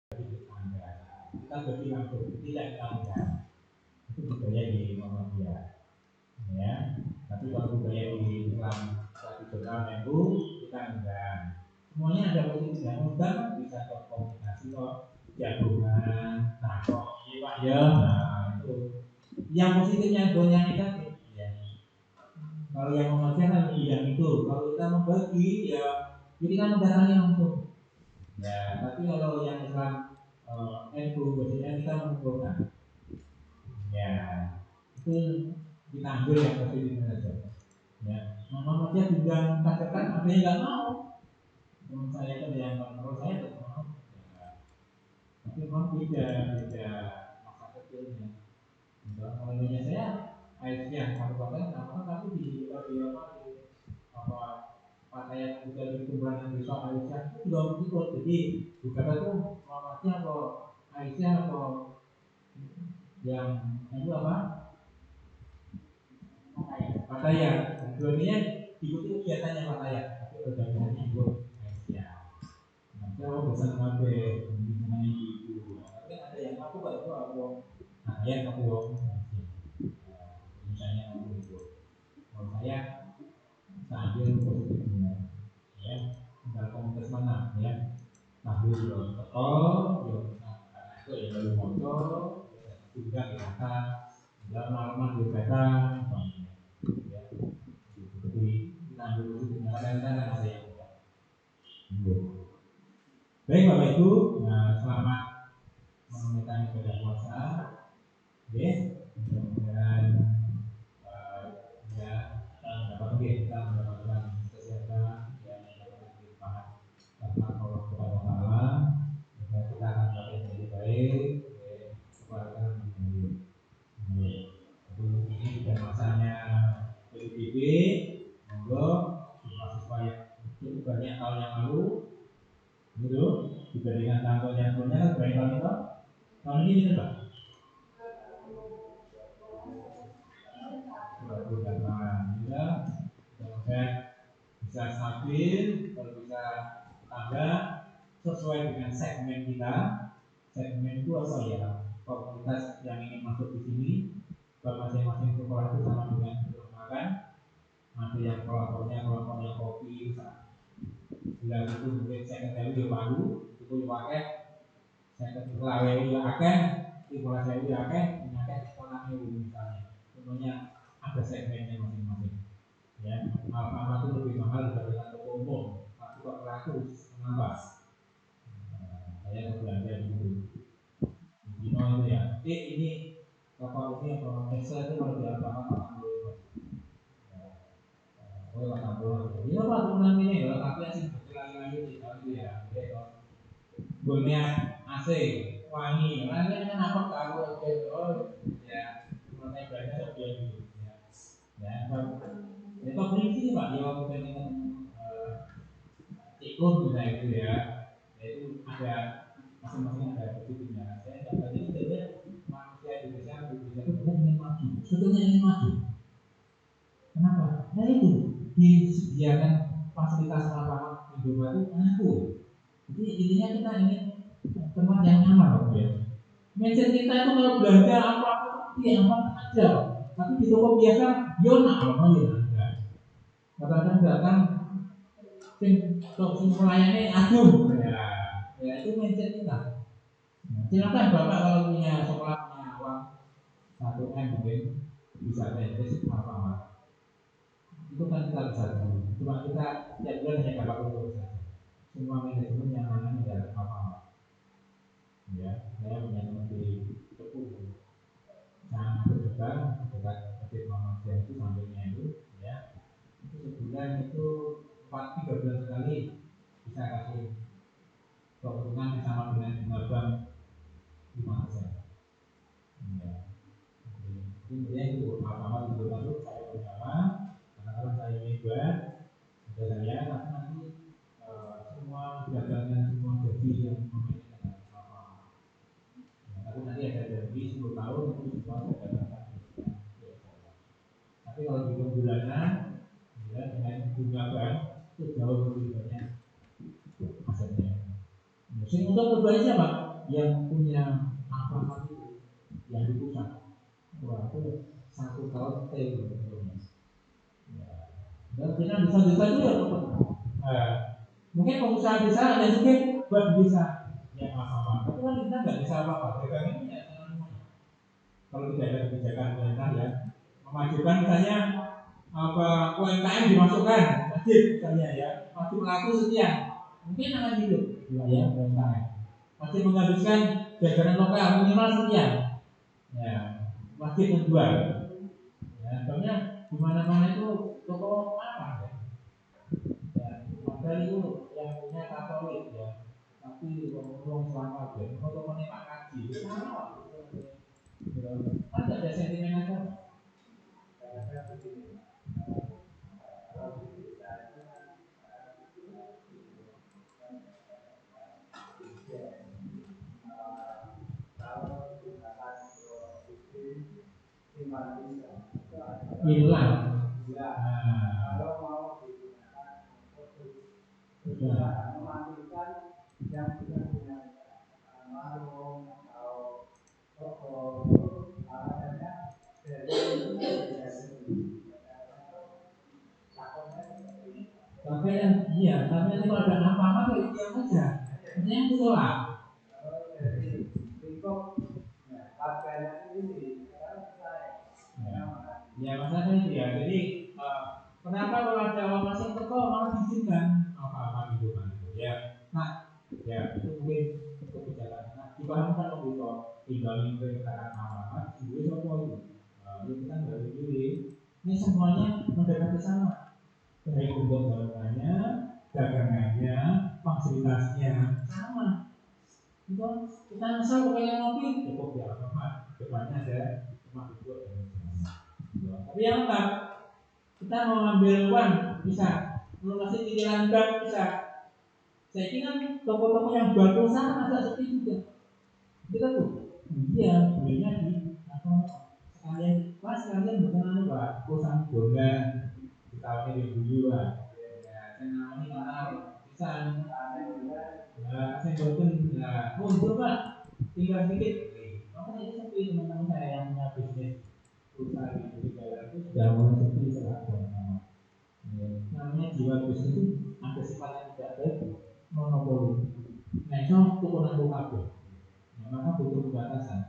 kita bagi langsung, tidak kita itu budaya di Muhammadiyah, ya. Tapi kalau budaya di Islam tradisional itu kita enggak. Semuanya ada positifnya, mudah bisa berkomunikasi kok, jagungan, takok, iya pak ya, nah itu. Yang positifnya itu yang negatif, ya. Kalau yang mengerjakan yang itu, kalau kita membagi ya, jadi kan mendatangi langsung. Ya, tapi kalau yang Islam NU biasanya kita mengumpulkan. Ya, itu kita ambil yang positif saja. Ya, nama dia bidang katakan ada yang nggak mau. Menurut saya itu ada yang menurut saya itu mau. Ya, tapi memang beda masa kecilnya. Kalau saya Aisyah kabupaten nama tapi di apa pakaian juga di kumpulan desa Aisyah itu juga ikut. Jadi bukan itu Muhammadiyah atau Aisyah atau yang itu apa? Pakaian. Dua-duanya ikuti kegiatannya pakaian. Tapi perdagangannya ikut Aisyah. Nah, saya bosan ngabe mengenai itu. Tapi ada yang aku kalau aku pakaian aku misalnya aku itu. Kalau saya sambil positifnya, ya, tinggal komunitas mana, ya, sambil yo teko, yo itu ya baru motor, juga di atas, dalam alamat di kereta, ya, jadi kita ambil positifnya, kadang-kadang ada yang tidak. Baik Bapak Ibu, nah, selamat menunaikan ibadah puasa, ya, mudah-mudahan ya kita mendapatkan kesehatan yang dapat bermanfaat karena Allah Subhanahu Wa Taala, dan kita akan dapat menjadi baik, keluarga menjadi baik. Jadi ini sudah masanya PDB, monggo mahasiswa yang cukup banyak tahun yang lalu, gitu, dibandingkan tahun yang sebelumnya kan berapa tahun itu? Tahun ini berapa? 28 ya, kemudian bisa stabil, kalau bisa tambah sesuai dengan segmen kita. Segmen itu apa ya? Komunitas yang ingin masuk di sini, masing-masing sekolah itu sama dengan makan. Ada yang kelompoknya kopi, bila itu mungkin saya ketahui di Palu, itu dipakai. Saya ketahui di Aceh, di Pulau Saya di Aceh, menyakit sekolahnya misalnya. Semuanya ada segmennya masing-masing. Ya, Alfamart itu lebih mahal dibandingkan toko umum, tapi kok laku menambah. Saya berbelanja dulu. Dino itu ya. Ini toko ini apa? Excel itu kalau di Alfamart 80. Oh, 80. Ini apa turunan ini? Kalau tapi asing berkelahi-lahi itu ya. Bunyinya AC, wangi. Nanti kan apa tahu? Oh, ya. Mulai belanja seperti itu. Ya, itu prinsip Pak. Ya, bukan dengan ikut juga itu ya. Yaitu ada masing-masing ada positifnya. Saya dapat ini sebenarnya manusia Indonesia itu bukan ingin maju, sebetulnya ingin maju. Kenapa? Nah itu disediakan fasilitas lapangan hidup itu aku. Jadi intinya kita ingin tempat yang nyaman, ya. Mindset kita itu kalau belanja apa-apa ya apa aja. Tapi di toko biasa, yo nak apa ya enggak. Kadang-kadang datang sing melayani aduh ya itu mindset kita. Silakan Bapak kalau punya sekolah punya uang 1 M mungkin bisa rentis apa itu kan kita bisa tahu. Cuma kita tiap bulan hanya dapat untung saja. Semua manajemen yang mana adalah apa ya, saya punya teman di Tepung sangat dekat Masjid Muhammadiyah itu sampingnya itu ya, itu sebulan itu 3 bulan sekali bisa kasih keuntungan bersama dengan bunga bank 5%. Ya. Kemudian itu apa-apa itu baru saya bersama karena kalau saya ini buat ada saya tapi nanti semua dagangan semua gaji yang memiliki apa. Tapi nanti ada janji 10 tahun itu semua dagangan. Tapi kalau di bulanan ya, dengan bunga bank itu jauh lebih banyak asetnya. Sing untuk berbanyak siapa? yang punya apa itu yang di pusat, wah itu 1 tahun stay sebetulnya. Ya. Dan kita bisa juga dapat. Mungkin pengusaha bisa ada juga buat bisa yang sama, tapi kan kita nggak bisa apa-apa. Dagang ini ya kalau tidak ada kebijakan pemerintah ya memajukan misalnya apa UMKM dimasukkan wajib misalnya ya wajib laku sekian, mungkin akan hidup ya UMKM wajib menghabiskan jajanan lokal minimal sekian ya wajib menjual ya soalnya di mana-mana itu toko apa ya padahal itu yang punya Katolik ya tapi ngomong selama ya toko Pak Kaji sama kan tidak ada sentimen agama. Hilang. Kalau mau digunakan untuk mematikan yang punya warung atau toko makanya tapi yang iya, tapi nanti kalau ada apa-apa itu diam aja. Ini yang ditolak. Jadi lingkup harganya sendiri ya maksudnya itu ya. Jadi kenapa kalau ada orang masuk toko malah diizinkan apa-apa gitu kan ya. Nah ya itu mungkin kebijakan. Nah dipahamkan waktu itu tinggalin perkataan apa-apa sendiri apa itu. Itu kita nggak pilih. Ini semuanya mendekati sama. Dari bentuk bangunannya, dagangannya, fasilitasnya sama. Itu kita misal pengen ngopi cukup ya apa depannya ada tempat duduk dan sebagainya. Tapi yang lengkap kita mau ambil uang bisa, mau kasih cicilan bank bisa. Saya kira toko-toko yang jual pulsa kan ada seperti juga. Kita tuh, iya belinya di apa sekalian pas sekalian bukan anu pak, pulsa Bonda ditawarin di dulu pak. Ya, saya nawarin kenal bisa. Nah, saya boten, nah, muncul pak, tinggal sedikit. Makanya itu seperti teman-teman saya yang punya bisnis perusahaan di daerah itu sudah mulai seperti seragam. Namanya jiwa bisnis itu ada sifat yang tidak baik, monopoli. Nah, itu tukun aku kabel. Nah, maka butuh pembatasan.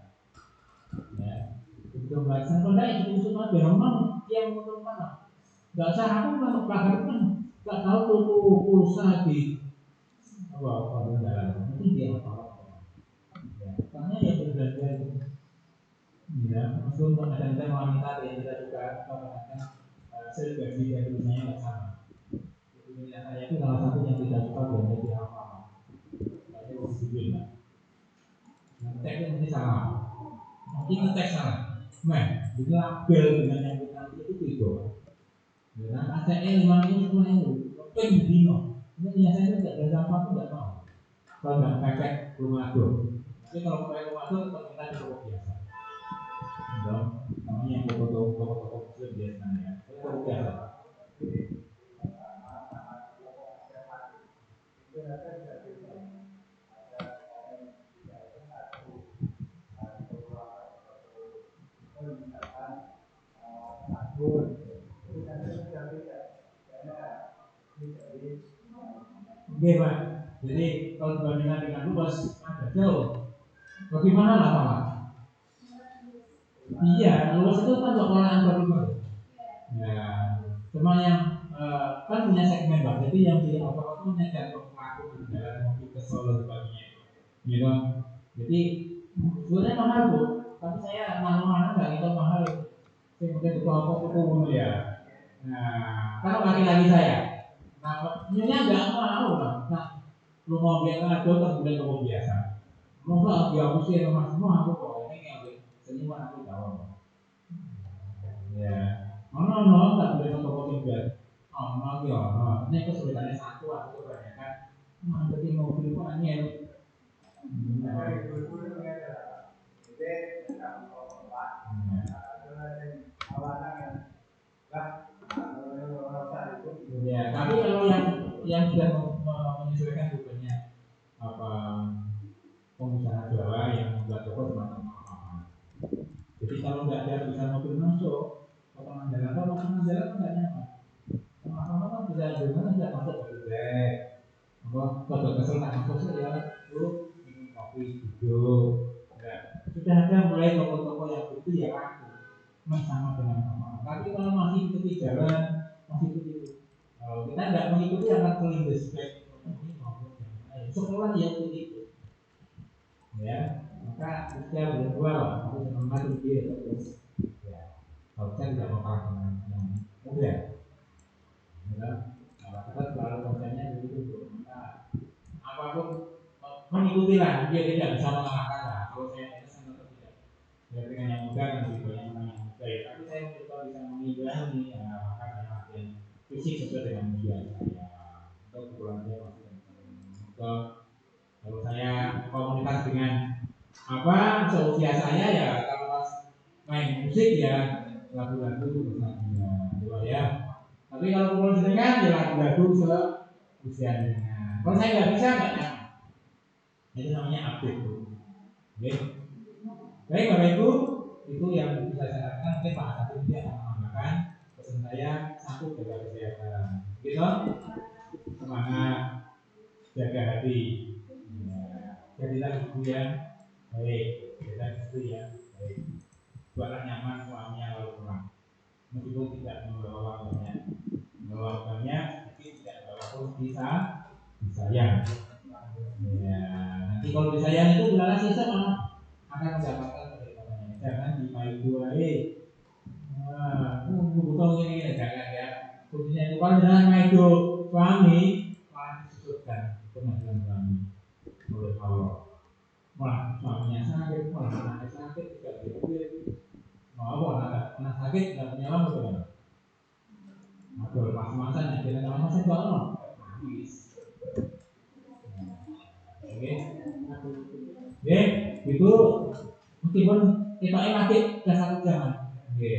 Ya, butuh pembatasan. Kalau tidak itu usul kabel, memang yang menurut mana? Gak usah aku masuk pagar kan, gak tahu tuku pulsa di apa jalan. Mungkin dia apa? Ya, karena yang berbeda itu. Ya, meskipun ada wanita yang kita juga mengatakan gaji dan tulisannya nggak sama. Jadi saya itu salah satu yang tidak suka belanja di apa. Saya harus disiplin lah. Ngeteknya mesti salah. Nanti ngetek salah. Nah, jadi label dengan yang kita itu beda. Dan ATE 5.000 10.000, tapi dino. Ini biasanya tidak ada apa pun tidak mau. Kalau nggak pakai rumah tuh. Tapi kalau pakai rumah tuh tetap kita di toko biasa. Dong, namanya yang toko kecil biasanya ya. Toko biasa. Oke Pak, jadi kalau dibandingkan dengan luas agak jauh. Bagaimana lah Pak? Iya, luas itu kan pengelolaan baru. Ya, cuma yang kan punya segmen Pak. Jadi yang di apa itu menyejar pelaku perjalanan mobil ke Solo sebagainya. Gitu. Jadi sebenarnya mahal Bu, tapi saya mana nggak itu mahal. Saya mungkin itu apa itu ya. Nah, kalau laki-laki saya, nah, ini nggak mau lah. Nah, lu mau biar ngado kemudian toko biasa. Mau nggak dia aku sih sama semua aku kok ini ngambil senyuman aku tahu. Ya, no nggak boleh toko biasa. Oh, no ya, no. Ini kesulitannya satu atau kebanyakan. Jadi mobil itu angin. Ya, tapi kalau yang sudah menyesuaikan bukannya apa pengusaha Joko cuma apa-apa. Jadi kalau nggak ada bisa mobil masuk ke tengah jalan, kalau tengah jalan nggak nyaman. Apa-apa kan bisa gimana nggak masuk ke bed. Kalau kesel tak masuk sih ya, lu minum kopi duduk. Enggak. Sudah ada mulai toko-toko yang itu ya aku sama dengan sama. Tapi kalau masih ikuti jalan, masih ikuti kita nggak mengikuti akan kelindes baik ekonomi maupun yang lain. Sekolah yang begitu, ya. Maka usia berdua lah, aku semangat lebih terus. Ya, kalau saya tidak mau kalah dengan yang muda. Ya, kalau kita selalu konsennya begitu, maka apapun mengikutilah, dia tidak bisa mengalahkan lah. Kalau saya itu sangat tidak. Ya dengan yang muda kan lebih banyak menang yang muda ya. Tapi saya mencoba bisa mengimbangi, ya, maka saya latihan fisik sesuai dengan usia saya. Untuk ukuran dia masih untuk kalau saya komunikasi dengan apa seusia saya ya kalau pas main musik ya lagu-lagu misalnya gitu ya. Tapi kalau kumpul dengan ya lagu-lagu seusia dengan. Kalau saya nggak bisa nggak nyaman. Itu namanya update tuh. Oke. Baik Bapak Ibu, itu yang bisa saya katakan. Mungkin Pak Satu dia akan menambahkan pesan saya satu jaga kesehatan. Gitu. Semangat, jaga hati. Ya. Jadilah ibu yang baik, jadilah istri yang baik. Buatlah nyaman suaminya lalu pulang. Meskipun tidak membawa uang banyak, membawa banyak, tapi tidak membawa pun bisa disayang. Ya, nanti kalau disayang itu bilanglah sisa mana akan mendapatkan keberkahannya. Jangan dipayu aja. Butuh ini jangan ya. Kuncinya itu kalau dengan maido suami malah disudutkan pengadilan suami oleh Allah. Malah suaminya sakit, malah anaknya sakit tidak gitu. Mau anak sakit tidak punya uang betul. Ada pas-pasan yang kita kalau masih bangun nangis. Oke, oke, itu meskipun kita lagi udah satu jam. Oke,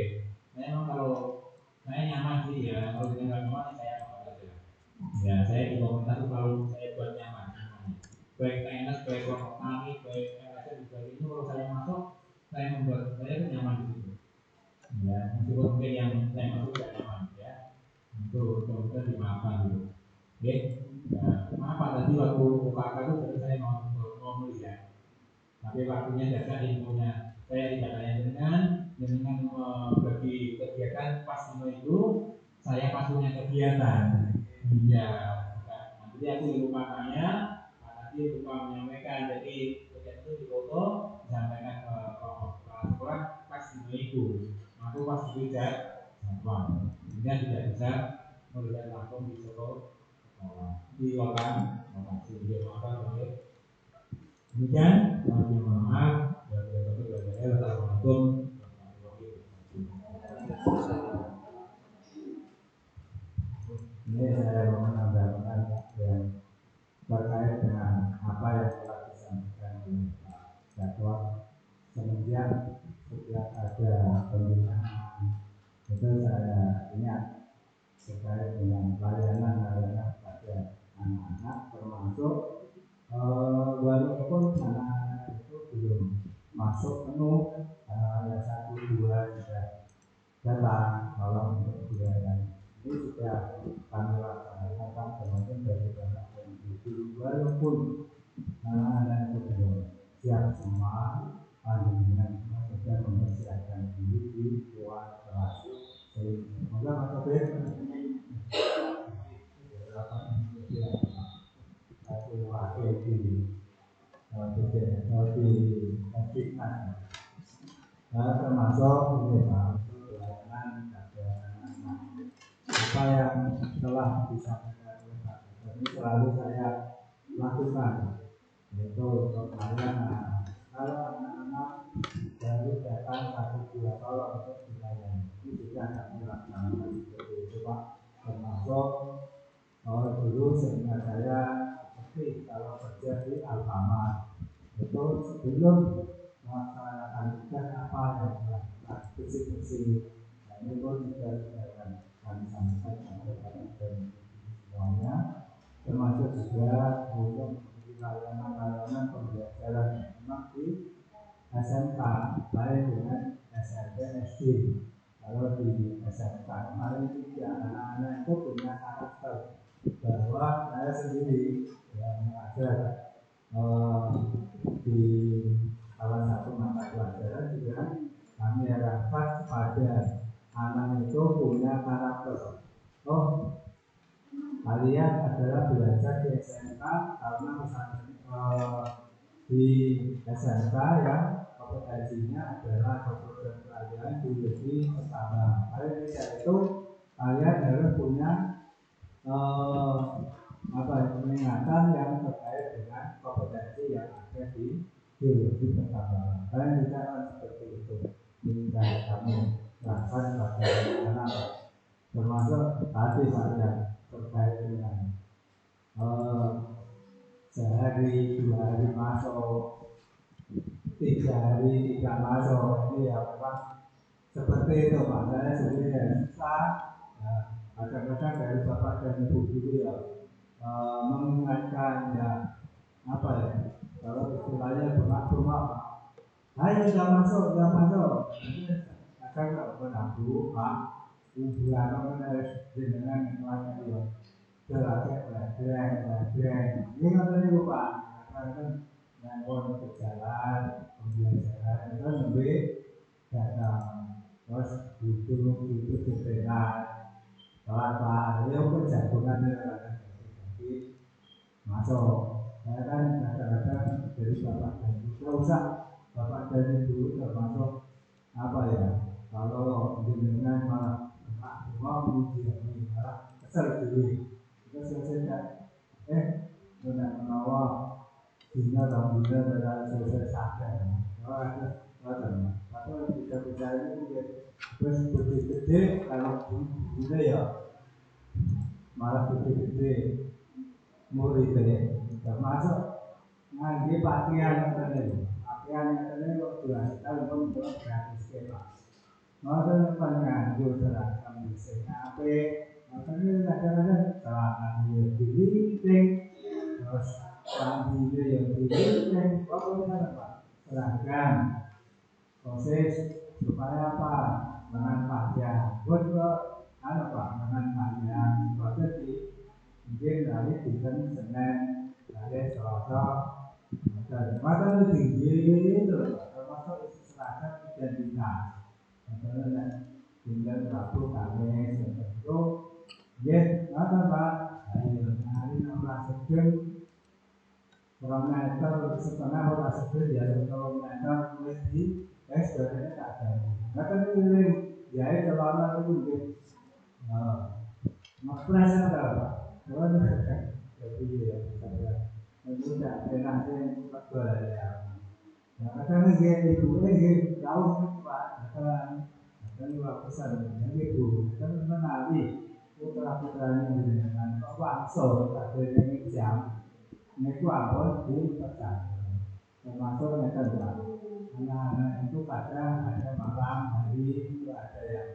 memang kalau saya nyaman sih ya, kalau tidak nyaman saya mau aja. Ya, saya di komunitas selalu saya buat nyaman. Baik PNS, baik kelompok tani, baik LSM juga ini kalau saya masuk, saya membuat saya nyaman di situ. Ya, meskipun mungkin yang saya masuk tidak nyaman ya, itu kita dimaafkan dulu. Oke, apa tadi waktu UKK itu dari saya mau melihat. Tapi waktunya jasa ilmunya saya tidak hanya dengan bagi kegiatan pas itu saya pas punya kegiatan iya nanti aku lupa tanya nanti lupa menyampaikan jadi kegiatan itu difoto disampaikan ke kepala sekolah pas itu aku pas tidak sehingga tidak bisa melihat langsung di foto di lokasi di lokasi demikian, mohon maaf. Wassalamualaikum. Ini saya mau menambahkan yang terkait dengan apa yang telah disampaikan oleh Pak Jadwal. Semenjak setiap ada pembinaan itu saya ingat terkait dengan layanan pada anak-anak termasuk walaupun anak itu belum masuk penuh yang satu dua sudah datang tolong untuk biaya ini sudah kami laksanakan termasuk dari bapak dan ibu walaupun anak-anak itu belum siap semua dengan sudah mempersiapkan diri di luar kelas semoga Pak Topik aku wakil di termasuk ini Pak pelayanan apa yang telah disampaikan oleh Pak ini selalu saya lakukan yaitu untuk pelayanan kalau anak-anak baru datang satu dua tolong untuk dilayani ini sudah kami laksanakan seperti itu Pak termasuk dulu sehingga saya seperti kalau kerja di Alfamart itu sebelum melaksanakan tugas apa yang dilakukan bersih-bersih nah ini pun juga akan kami sampaikan kepada semuanya termasuk juga untuk layanan-layanan pembelajaran yang memang SMK, baik dengan SMP, SD. Kalau di SMK kemarin juga anak-anak itu punya karakter bahwa saya sendiri yang mengajar di salah satu mata pelajaran juga kami harapkan pada anak itu punya karakter. Oh, kalian adalah belajar di SMK karena misalnya di SMK yang kompetensinya adalah kompetensi kalian di lebih pertama. Kalian itu kalian harus punya peningkatan yang terkait dengan kompetensi yang ada di geologi pertambangan. Kalian tidak akan seperti itu. Jika kami lakukan pada anak, termasuk tadi saya terkait dengan sehari 2 hari masuk, 3 hari tidak masuk, ini ya memang seperti itu Pak. Saya sendiri yang susah. Kadang-kadang dari bapak dan ibu guru ya mengingatkan ya apa ya, kalau istilahnya bengak-bengak, ayo jangan masuk. Kadang nggak pernah bu Pak, ujian kan harus dengan kelasnya dia belajar ini katanya lupa kan nangkon ke jalan pembelajaran itu lebih datang terus duduk di teras pelan-pelan ya penjagungan jadi masuk. Saya kan kadang-kadang dari bapak dan ibu tidak usah bapak dan ibu termasuk apa ya, kalau jenengan malah semua puji malah kesel diri kita selesai benar menawa dina dan dina adalah selesai sadar atau tidak percaya ini terus gede-gede kalau dina ya malah gede-gede muridnya termasuk ngaji pakaian tadi dua tahun pun gratis Pak. Maka penganjur seragam desain apa? Makanya kadang-kadang celana dia dilinting, terus lampu dia yang dilinting, pokoknya apa? Seragam, proses supaya apa? Lengan panjang, buat apa? Lengan panjang, proses mungkin dari Senin, dari Selasa, maka itu tinggi itu, termasuk isi seragam identitas. Misalnya tinggal Rabu Kamis itu ya ada Pak hari 16 jam kurang meter setengah orang sebut ya kalau meter lebih sebenarnya tak ada kata pilih ya itu lama itu maksudnya apa kalau jadi ya itu tidak pernah yang berbeda ya kadang dia ibu dia jauh Pak dan dua pesan yang itu dan mengenali putra putranya dengan langsung ada yang jam itu apa di pesan termasuk yang kedua anak-anak itu kadang ada malam hari itu ada yang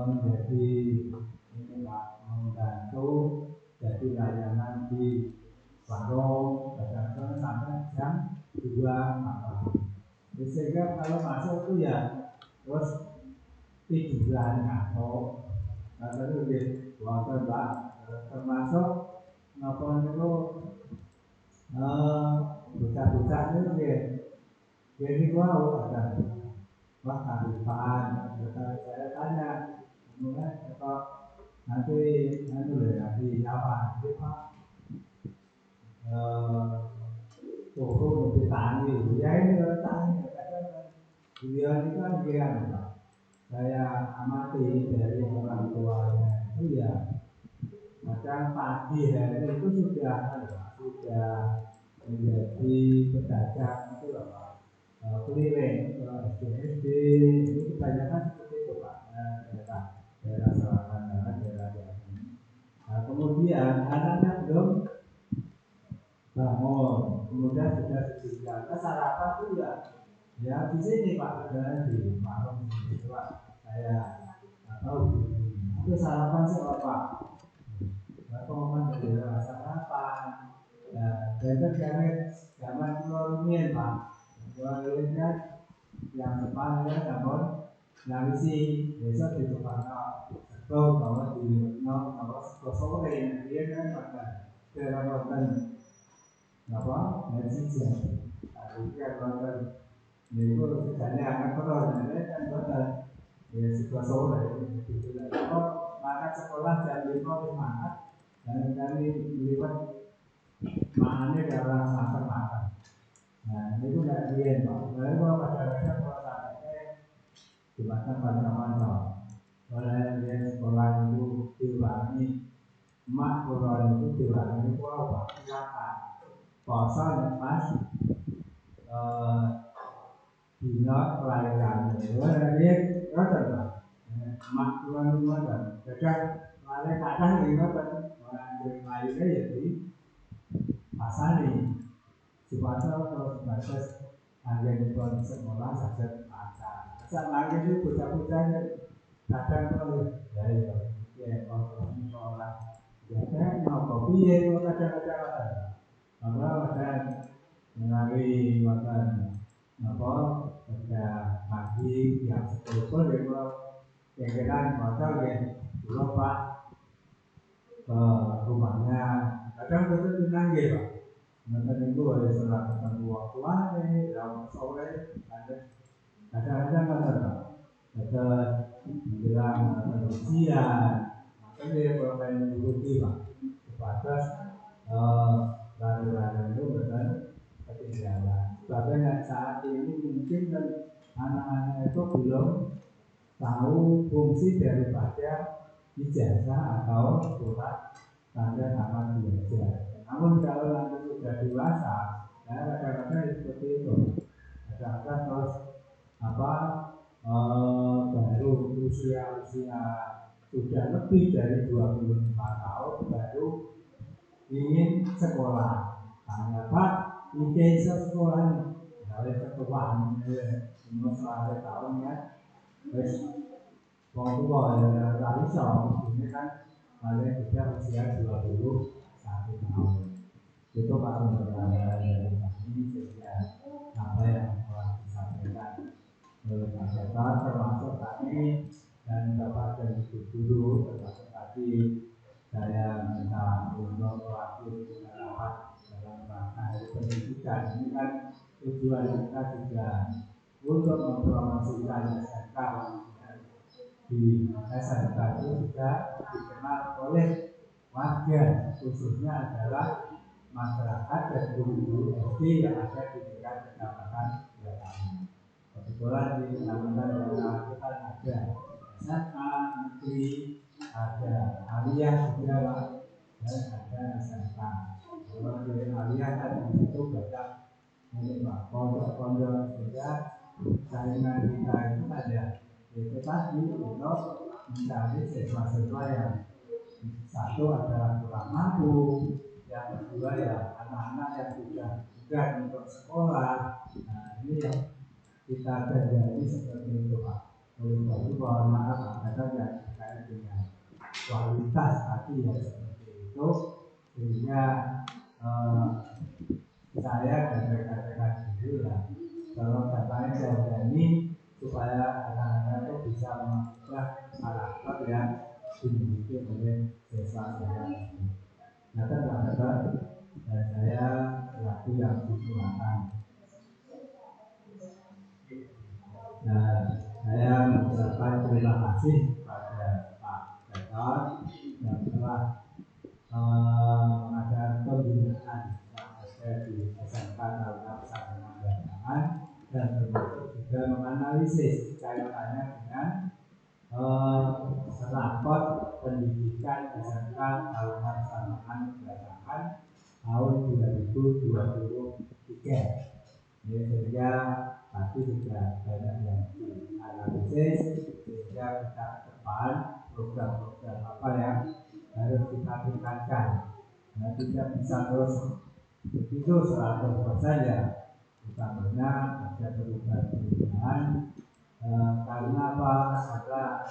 menjadi ini Pak membantu jadi layanan di warung kadang-kadang sampai jam 2 malam sehingga kalau masuk itu ya terus tiduran atau lebih wonten Pak termasuk napa niku bocah-bocah niku nggih jadi wau ada wah karipan saya tanya kemudian apa nanti nanti apa Pak turun lebih tani ya ini tani beliau itu kan kira Pak saya amati dari orang tuanya itu ya kadang pagi hari itu sudah menjadi pedagang itu loh Pak keliling ke SD itu kebanyakan seperti itu Pak daerah selatan daerah nah kemudian anaknya belum bangun kemudian sudah disediakan sarapan itu ya di sini Pak ada di warung itu Pak saya tahu itu sarapan sih apa pengumuman dari sarapan ya dan terkait zaman kolonial Pak Kemudian yang depan ya namun nangisi besok di depan atau bahwa di bahwa sore dia kan pada terapan apa nasi artinya bahwa itu sebenarnya akan perlu kan betul ya sekolah sore itu kalau makan sekolah jam 5 dan kali lewat mana dalam makan. Nah, itu nggak dia, Pak. Lalu kalau kadang-kadang kalau sampai dimakan macam-macam. Oleh dia sekolah itu diulangi, mak sekolah itu diulangi itu apa? Silakan. Puasa lepas dina kelahiran. Oleh dia kata Pak, mak sekolah itu ada. Kadang malah kadang dia kata orang lahirnya ya di pasani. Supaya kalau sebatas hanya di sekolah saja lancar. Sama itu bocah-bocahnya kadang kalau dari ya kalau sekolah ya kan mau kopi ya kadang-kadang ada melalui makan apa kerja pagi yang sekolah ya yang kita hotel ya dulu Pak ke rumahnya kadang betul tenang ya Pak. Nanti itu ada setelah ketemu waktu aja, dalam sore kadang-kadang ada bilang ujian, makanya dia kalau main dulu Pak, sebatas lari-lari itu benar ketinggalan. Sebabnya saat ini mungkin kan anak-anak itu belum tahu fungsi daripada ijazah atau surat tanda tangan belajar. Namun kalau nanti sudah dewasa, kadang-kadang seperti itu. Kadang-kadang terus baru usia sudah lebih dari 25 tahun baru ingin sekolah. Tanya Pak, ini sekolah dari sekolah umur 100 tahun ya. Terus waktu lari ini kan paling tidak usia 21 tahun. Itu kalau mengenai dari ini sehingga apa yang telah disampaikan oleh Pak Setar termasuk tadi dan Bapak dan Ibu Guru termasuk tadi saya minta untuk waktu rapat dalam rangka pendidikan ini kan tujuan kita juga untuk mempromosikan SMK di SMK itu juga dikenal oleh warga khususnya adalah masyarakat dan guru-guru SD yang ada di tingkat kecamatan Belakangan. Kebetulan di kecamatan Belakangan kita ada SMK negeri, ada aliyah juga dan ada SMK. Kalau di aliyah kan di situ banyak pondok-pondok sehingga saingan kita itu ada itu tadi untuk mencari siswa-siswa yang satu adalah kurang mampu, yang kedua ya anak-anak yang sudah untuk sekolah. Nah ini yang kita pelajari seperti itu Pak. Oleh itu mohon maaf ada yang terkait dengan kualitas tadi ya seperti itu sehingga saya dan rekan-rekan dulu ya kalau katanya jadi supaya anak-anak itu bisa mengubah karakter yang dimiliki oleh desa-desa. Nah ternyata dan saya selaku yang dituakan. Nah saya mengucapkan terima kasih kepada Pak Setar yang telah mengadakan pembinaan di SMK Taruna Pesantren Belakangan dan termasuk juga menganalisis kaitannya dengan rapor pendidikan SMK Taruna Pesantren Belakangan tahun 2023. Ya, sehingga tadi juga banyak yang dianalisis sehingga kita ke depan program-program apa yang harus kita tingkatkan. Nah, tidak bisa terus begitu 100% ya. Utamanya ada perubahan-perubahan karena apa? Karena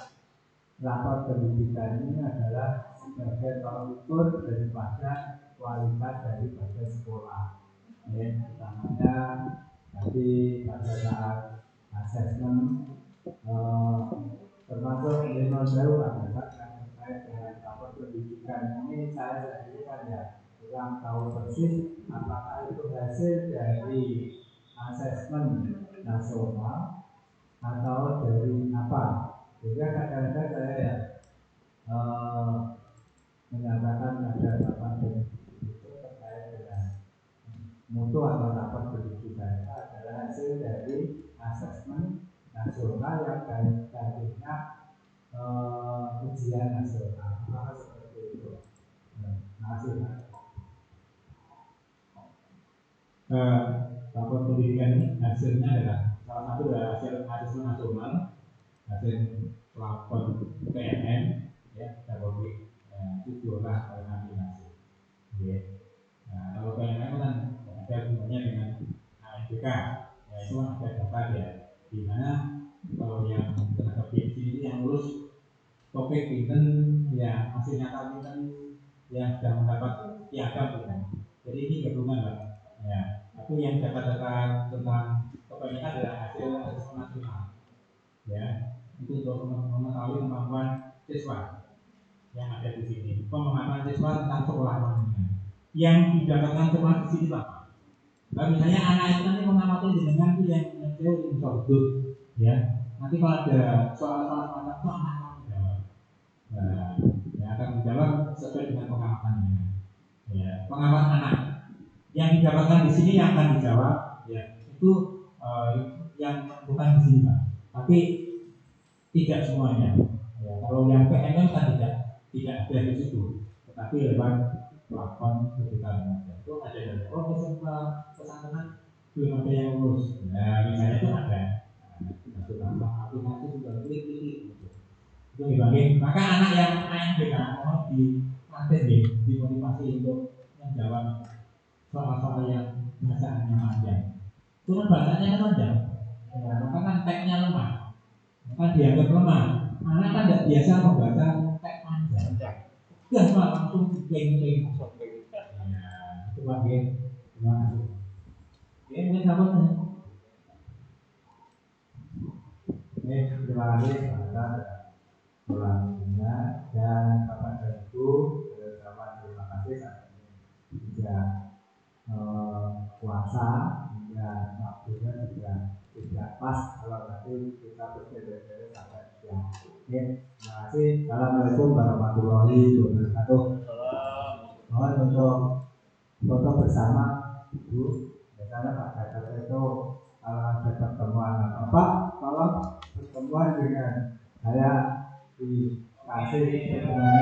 rapor pendidikan ini adalah sebagai tolak ukur daripada kualitas daripada sekolah. Utamanya Nanti pada saat asesmen termasuk lima jauh ada yang terkait dengan rapor pendidikan ini saya sendiri kan ya kurang tahu persis apakah itu hasil dari asesmen nasional atau dari apa. Sehingga kadang-kadang saya ya menyatakan ada rapor pendidikan itu terkait dengan mutu atau rapor pendidikan itu adalah hasil dari asesmen nasional yang tadinya ujian nasional. Maka seperti itu. Masih. Rapor pendidikan ini hasilnya adalah salah satu dari hasil asesmen nasional, hasil pelapor PNM, ya, Republik, itu diolah oleh nasional. Nah, kalau PNM kan ada hubungannya dengan ANBK, ya itu kan ada data ya, di mana kalau yang tenaga PhD itu yang lulus topik pinten, ya hasilnya pinten, yang sudah mendapat piagam gitu. Jadi ini gabungan lah, ya. Tapi yang data-data tentang kebanyakan adalah hasil asesmen nasional, ya. Itu untuk mengetahui kemampuan siswa yang ada di sini, pemahaman siswa tentang sekolah namanya. Yang didapatkan cuma di sini Pak. Nah, misalnya anak itu nanti mengamati dengan itu yang jauh insya ya. Nanti kalau ada soal-soal semacam itu anak akan menjawab. Nah, yang akan menjawab sesuai dengan pengamatannya. Ya, pengamatan anak yang didapatkan di sini yang akan dijawab, ya itu yang bukan di sini Pak. Tapi tidak semuanya. Ya, kalau yang PNM kan tidak ada di situ, tetapi lewat pelakon ketika itu ada dari SMA pesantren belum ada yang lulus. Nah, misalnya itu ada satu nama aplikasi juga klik gitu. Itu dibagi. Maka anak yang ANBK mohon dilatih dimotivasi untuk menjawab soal-soal yang bacaannya panjang. Itu kan bacanya kan panjang. Ya, maka kan teksnya lemah. Maka dianggap lemah. Anak kan tidak biasa membaca teks panjang. Ya, langsung ping-ping. Ya, itu bagian. Terima kasih. Oke, mungkin sahabat tanya. Terima kasih atas ulangannya dan Bapak dan Ibu terutama terima kasih sudah puasa hingga waktunya sudah pas kalau nanti kita berbeda-beda sampai siang. Oke, terima kasih. Assalamualaikum warahmatullahi wabarakatuh. Mohon untuk foto bersama Ibu. Biasanya Pak Gatot itu kalau ada pertemuan apa, kalau pertemuan dengan saya dikasih dokumen